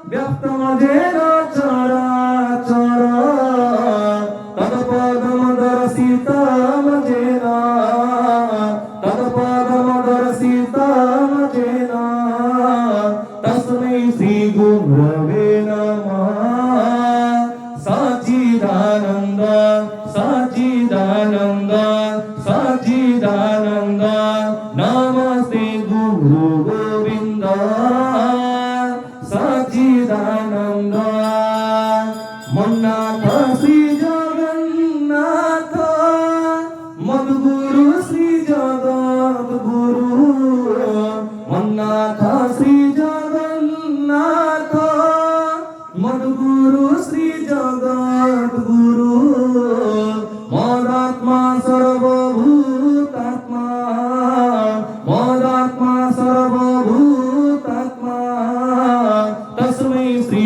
व्यक्तमजेन चराचर तत्पदमदर्शितमजेन तत्पदमदर्शितमजेन तस्मै श्रीगुरवे नमः सच्चिदानन्द सच्चिदानन्द सच्चिदानन्द नमस्ते गुरु गोविन्द सच्चिदानन्द मन्नाथ श्री जगन्नाथ मद्गुरु श्री जगद्गुरु मन्नाथ श्री जगन्नाथ मद्गुरु श्री जगद्गुरु मदात्मा सर्वभूतात्मा मदात्मा सर्वभूतात्मा तस्मै श्री